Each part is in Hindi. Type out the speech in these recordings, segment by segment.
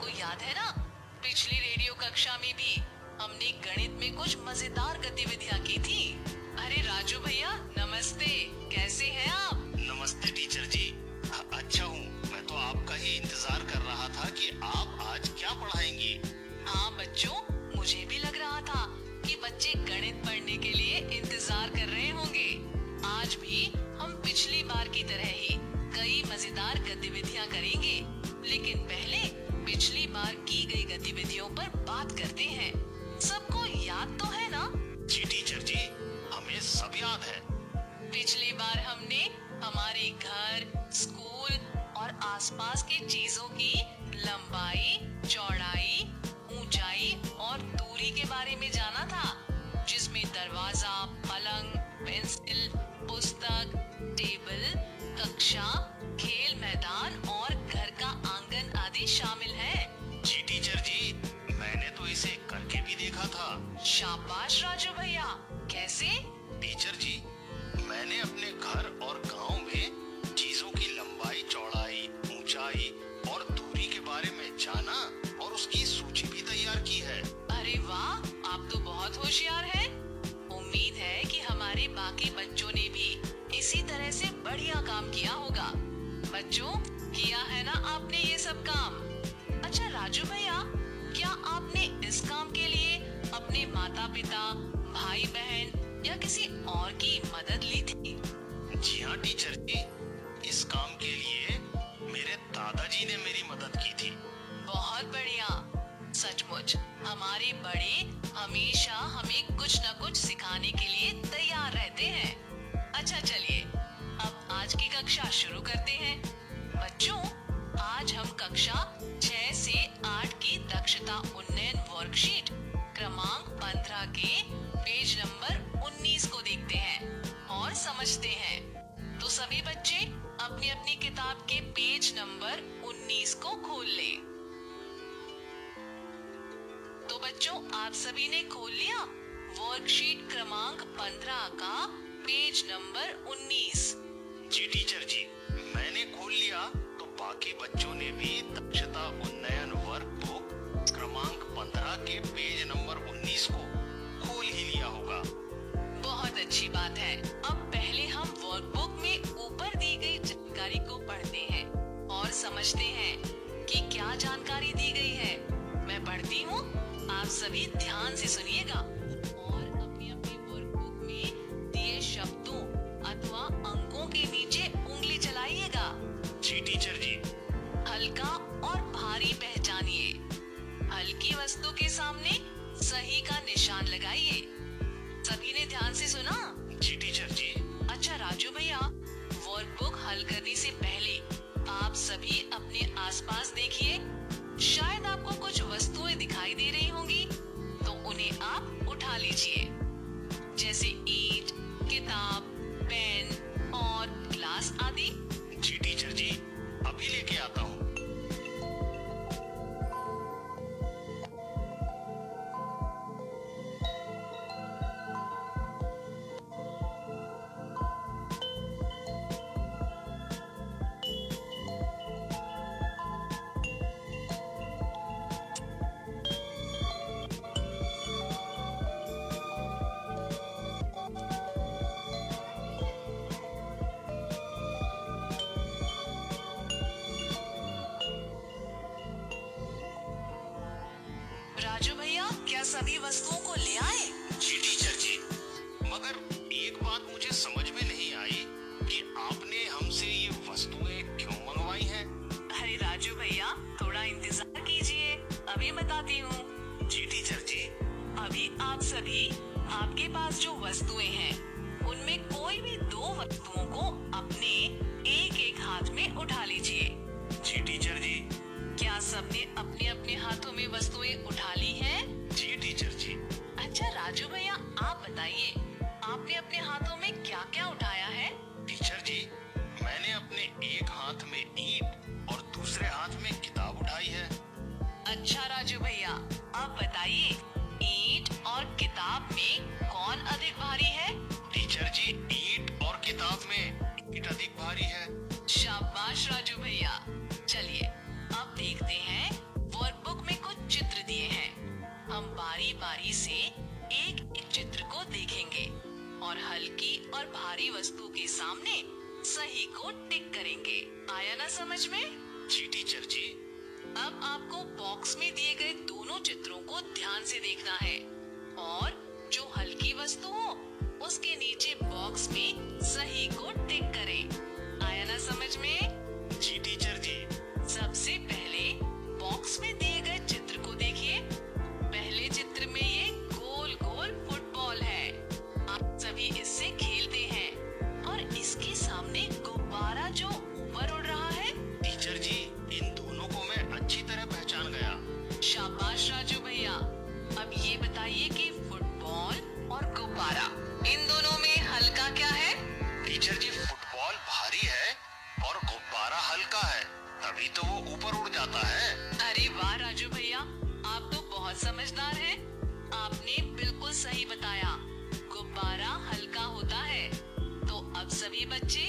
आपको याद है ना, पिछली रेडियो कक्षा में भी हमने गणित में कुछ मजेदार गतिविधियां की थी। अरे राजू भैया नमस्ते, कैसे हैं आप? नमस्ते टीचर जी। अच्छा हूँ। मैं तो आपका ही इंतजार कर रहा था कि आप आज क्या पढ़ाएंगी। हाँ बच्चों, मुझे भी लग रहा था कि बच्चे गणित पढ़ने के लिए इंतजार कर रहे होंगे। आज भी हम पिछली बार की तरह ही कई मजेदार गतिविधियां करेंगे, लेकिन पहले पिछली बार की गई गतिविधियों पर बात करते हैं। सबको याद तो है ना? जी टीचर जी, हमें सब याद है। पिछली बार हमने हमारे घर, स्कूल और आसपास के चीजों की लंबाई, चौड़ाई, ऊंचाई और दूरी के बारे में जाना था, जिसमें दरवाजा, पलंग, पेंसिल, पुस्तक, टेबल, कक्षा, खेल मैदान और घर का आंगन आदि शामिल है। जी टीचर जी, मैंने तो इसे करके भी देखा था। शाबाश राजू भैया, कैसे? टीचर जी, मैंने अपने घर और गांव में चीजों की लंबाई, चौड़ाई, ऊंचाई और दूरी के बारे में जाना और उसकी सूची भी तैयार की है। अरे वाह, आप तो बहुत होशियार हैं। उम्मीद है कि हमारे बाकी बच्चों ने भी इसी तरह से बढ़िया काम किया होगा। बच्चों, किया है ना आपने ये सब काम? अच्छा राजू भैया, क्या आपने इस काम के लिए अपने माता पिता, भाई बहन या किसी और की मदद ली थी? जी हाँ टीचर जी, इस काम के लिए मेरे दादाजी ने मेरी मदद की थी। बहुत बढ़िया। सचमुच हमारे बड़े हमेशा हमें कुछ न कुछ सिखाने के लिए तैयार रहते हैं। अच्छा चलिए, अब आज की कक्षा शुरू करते हैं। बच्चों, आज हम कक्षा 6 से 8 की दक्षता उन्नयन वर्कशीट क्रमांक 15 के पेज नंबर 19 को देखते हैं और समझते हैं। तो सभी बच्चे अपनी अपनी किताब के पेज नंबर 19 को खोल लें। तो बच्चों, आप सभी ने खोल लिया वर्कशीट क्रमांक 15 का पेज नंबर 19? जी टीचर जी, मैंने खोल लिया। तो बाकी बच्चों ने भी दक्षता उन्नयन वर्कबुक क्रमांक 15 के पेज नंबर 19 को खोल ही लिया होगा। बहुत अच्छी बात है। अब पहले हम वर्कबुक में ऊपर दी गई जानकारी को पढ़ते हैं और समझते हैं कि क्या जानकारी दी गई है। मैं पढ़ती हूँ, आप सभी ध्यान से सुनिएगा और अपनी अपनी वर्कबुक में दिए शब्दों अथवा अंकों के नीचे उंगली चलाइएगा। जी टीचर जी। हल्का और भारी पहचानिए। हल्की वस्तु के सामने सही का निशान लगाइए। सभी ने ध्यान से सुना? जी टीचर जी। अच्छा राजू भैया, वर्कबुक हल करने से पहले आप सभी अपने आसपास देखिए। शायद आपको कुछ वस्तुएं दिखाई दे रही होंगी, तो उन्हें आप उठा लीजिए, जैसे ईंट, किताब, पेन और ग्लास आदि। जी टीचर जी, अभी लेके आता हूँ। राजू भैया, क्या सभी वस्तुओं को ले आए? जी टीचर जी, मगर एक बात मुझे समझ में नहीं आई कि आपने हमसे ये वस्तुएं क्यों मंगवाई हैं? अरे राजू भैया, थोड़ा इंतजार कीजिए, अभी बताती हूँ। जी टीचर जी। अभी आप सभी, आपके पास जो वस्तुएं हैं, उनमें कोई भी 2 वस्तुओं को अपने एक एक हाथ में उठा लीजिए। जी टीचर जी। क्या सबने अपने अपने हाथों में वस्तुएं उठा ली हैं? जी टीचर जी। अच्छा राजू भैया, आप बताइए, आपने अपने हाथों में क्या क्या उठाया है? टीचर जी, मैंने अपने एक हाथ में ईंट और दूसरे हाथ में किताब उठाई है। अच्छा राजू भैया, आप बताइए, ईंट और किताब में कौन अधिक भारी है? टीचर जी, ईंट और किताब में ईंट अधिक भारी है। शाबाश राजू भैया। चलिए अब देखते हैं वर्क और हल्की और भारी वस्तु के सामने सही को टिक करेंगे। आया ना समझ में? जी टीचर जी। अब आपको बॉक्स में दिए गए दोनों चित्रों को ध्यान से देखना है और जो हल्की वस्तु हो उसके नीचे बॉक्स में सही को टिक करें। आया ना समझ में? जी टीचर जी। सबसे पहले बॉक्स में दिए गए चित्र को देखिए। पहले चित्र में ये गोल गोल फुटबॉल है। आप सभी इससे खेलते हैं और इसके सामने गुब्बारा जो ऊपर उड़ रहा है। टीचर जी, इन दोनों को मैं अच्छी तरह पहचान गया। शाबाश राजू भैया। अब ये बताइए कि फुटबॉल और गुब्बारा इन दोनों में हल्का क्या है? टीचर जी, फुटबॉल भारी है और गुब्बारा हल्का है, तभी तो वो ऊपर उड़ जाता है। अरे वाह राजू भैया, आप तो बहुत समझदार हैं। आपने बिल्कुल सही बताया, गुब्बारा हल्का होता है। तो अब सभी बच्चे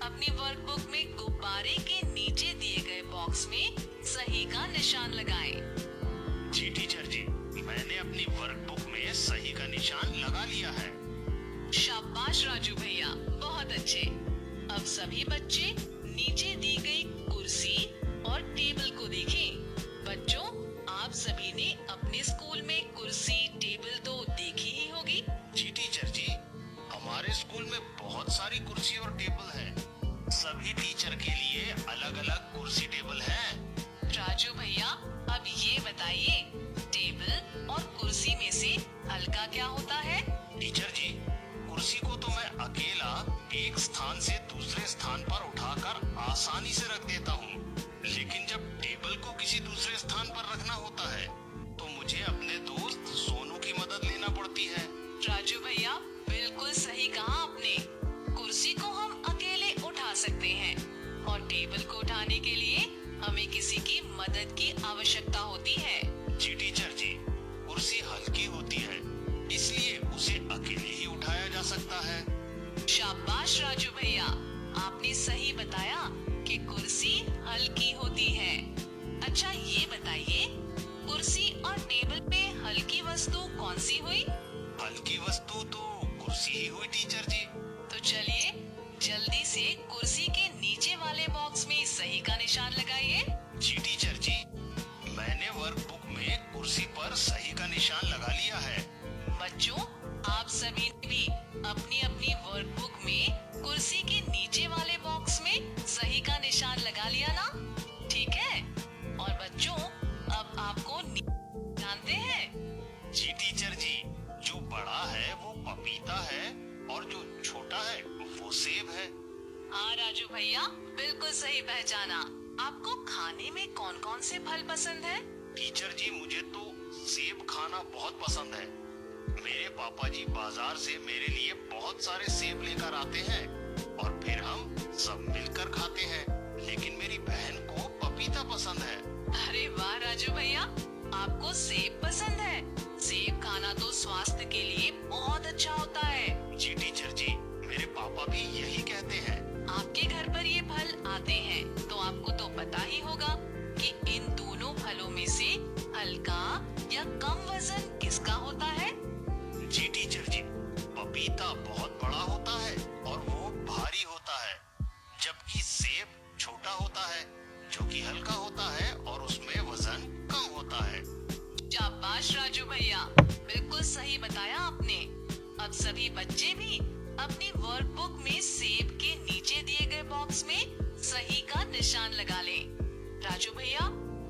अपनी वर्कबुक में गुब्बारे के नीचे दिए गए बॉक्स में सही का निशान लगाएं। जी टीचर जी, मैंने अपनी वर्कबुक में सही का निशान लगा लिया है। शाबाश राजू भैया, बहुत अच्छे। अब सभी बच्चे नीचे दी गई कुर्सी और टेबल को देखें। बच्चों, आप सभी ने अपने स्कूल में कुर्सी टेबल तो देखी ही होगी। जी टीचर जी, हमारे स्कूल में बहुत सारी कुर्सी और टेबल है। सभी टीचर के लिए अलग अलग कुर्सी टेबल है। राजू भैया, अब ये बताइए, टेबल और कुर्सी में से हल्का क्या होता है? टीचर जी, कुर्सी को तो मैं अकेला एक स्थान से दूसरे स्थान पर उठाकर आसानी से रख देता हूँ, लेकिन जब टेबल को किसी दूसरे स्थान पर रखना होता है तो मुझे अपने दोस्त सोनू की मदद लेना पड़ती है। राजू भैया, बिल्कुल सही कहा आपने। कुर्सी को हम अकेले उठा सकते हैं और टेबल को उठाने के लिए हमें किसी की मदद की आवश्यकता होती है। जी टीचर जी, कुर्सी हल्की होती है, इसलिए उसे अकेले ही उठाया जा सकता है। शाबाश राजू भैया, आपने सही बताया कि कुर्सी हल्की होती है। अच्छा, ये बताइए, कुर्सी और टेबल पे हल्की वस्तु कौन सी हुई? हल्की वस्तु तो कुर्सी ही हुई टीचर जी। तो चलिए जल्दी से कुर्सी के नीचे वाले बॉक्स में सही का निशान लगाइए। जी टीचर जी, मैंने वर्कबुक में कुर्सी पर सही का निशान लगा लिया है। बच्चों, आप सभी ने भी अपनी अपनी वर्कबुक में कुर्सी के नीचे वाले बॉक्स में सही का निशान लगा लिया ना? ठीक है। और बच्चों, अब आपको जानते हैं? जी टीचर जी, जो बड़ा है वो पपीता है और जो छोटा है वो सेब है। हाँ राजू भैया, बिल्कुल सही पहचाना। आपको खाने में कौन कौन से फल पसंद है? टीचर जी, मुझे तो सेब खाना बहुत पसंद है। मेरे पापा जी बाजार से मेरे लिए बहुत सारे सेब लेकर आते हैं और फिर हम सब मिलकर खाते हैं। लेकिन मेरी बहन को पपीता पसंद है। अरे वाह राजू भैया, आपको सेब पसंद है। सेब खाना तो स्वास्थ्य के लिए बहुत अच्छा होता है। जी टीचर जी, मेरे पापा भी यही कहते हैं। आपके घर पर ये फल आते हैं तो आपको तो पता ही होगा कि इन दोनों फलों में से हल्का या कम वजन किसका होता है? जी टीचर जी, पपीता बहुत बड़ा होता है और वो भारी होता है, जबकि सेब छोटा होता है जो कि हल्का होता है और उसमें वजन कम होता है। शाबाश राजू भैया, बिल्कुल सही बताया आपने। अब सभी बच्चे भी अपनी वर्कबुक में सेब के नीचे दिए गए बॉक्स में सही का निशान लगा लें। राजू भैया,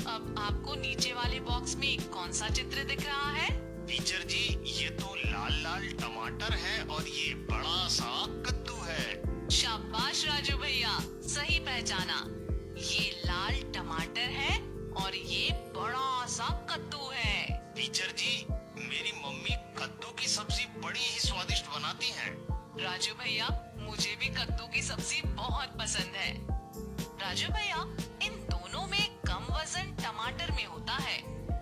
अब आपको नीचे वाले बॉक्स में कौन सा चित्र दिख रहा है? टीचर जी, ये तो लाल लाल टमाटर है और ये बड़ा सा कद्दू है। शाबाश राजू भैया, सही पहचाना। ये लाल टमाटर है और ये बड़ा सा कद्दू है। टीचर जी, मेरी मम्मी कद्दू की सब्जी बड़ी ही स्वादिष्ट बनाती हैं। राजू भैया, मुझे भी कद्दू की सब्जी बहुत पसंद है। राजू भैया, इन दोनों में कम वजन टमाटर में होता है,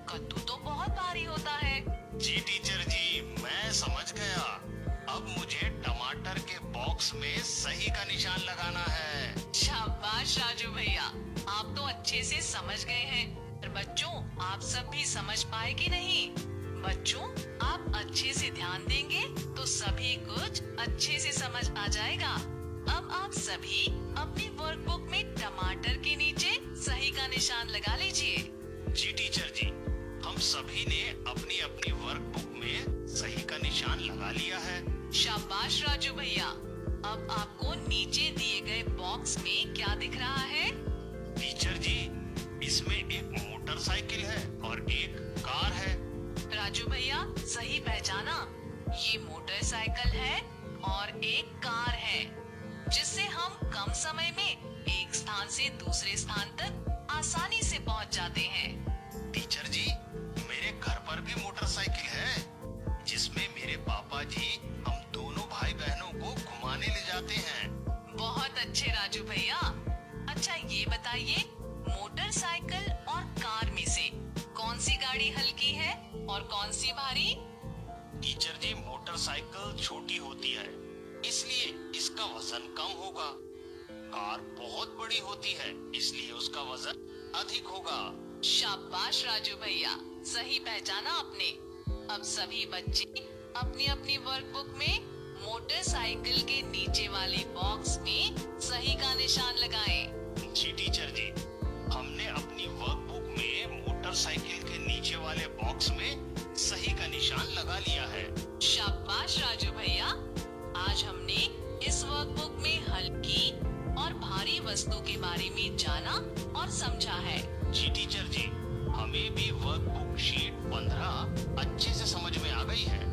कद्दू तो बहुत भारी होता है। जी टीचर जी, मैं समझ गया। अब मुझे टमाटर के बॉक्स में सही का निशान लगाना है। शाबाश राजू भैया, आप तो अच्छे से समझ गए हैं। पर बच्चों, आप सब भी समझ पाए कि नहीं? बच्चों, आप अच्छे से ध्यान देंगे तो सभी कुछ अच्छे से समझ आ जाएगा। अब आप सभी अपनी वर्कबुक में टमाटर के नीचे सही का निशान लगा लीजिए। जी टीचर जी, हम सभी ने अपनी अपनी वर्कबुक में सही का निशान लगा लिया है। शाबाश राजू भैया। अब आपको नीचे दिए गए बॉक्स में क्या दिख रहा है? टीचर जी, इसमें एक मोटरसाइकिल है और एक कार है। राजू भैया, सही पहचाना। ये मोटरसाइकिल है और एक कार है, जिससे हम कम समय में एक स्थान से दूसरे स्थान तक आसानी से पहुंच जाते हैं। टीचर जी, मेरे घर पर भी मोटरसाइकिल है, जिसमें मेरे पापा जी हम दोनों भाई बहनों को घुमाने ले जाते हैं। बहुत अच्छे राजू भैया। अच्छा, ये बताइए, मोटरसाइकिल और कार में से कौन सी गाड़ी हल्की है और कौन सी भारी? टीचर जी, मोटरसाइकिल छोटी होती है, इसलिए इसका वजन कम होगा। कार बहुत बड़ी होती है, इसलिए उसका वजन अधिक होगा। शाबाश राजू भैया, सही पहचाना आपने। अब सभी बच्चे अपनी अपनी वर्कबुक में मोटरसाइकिल के नीचे वाले बॉक्स में सही का निशान लगाएं। जी टीचर जी, हमने अपनी वर्कबुक में मोटरसाइकिल के नीचे वाले बॉक्स में सही का निशान लगा लिया है। शाबाश राजू भैया। आज हमने इस वर्कबुक में हल्की और भारी वस्तु के बारे में जाना और समझा है। जी टीचर जी, हमें भी वर्कबुक शीट 15 अच्छे से समझ में आ गई है।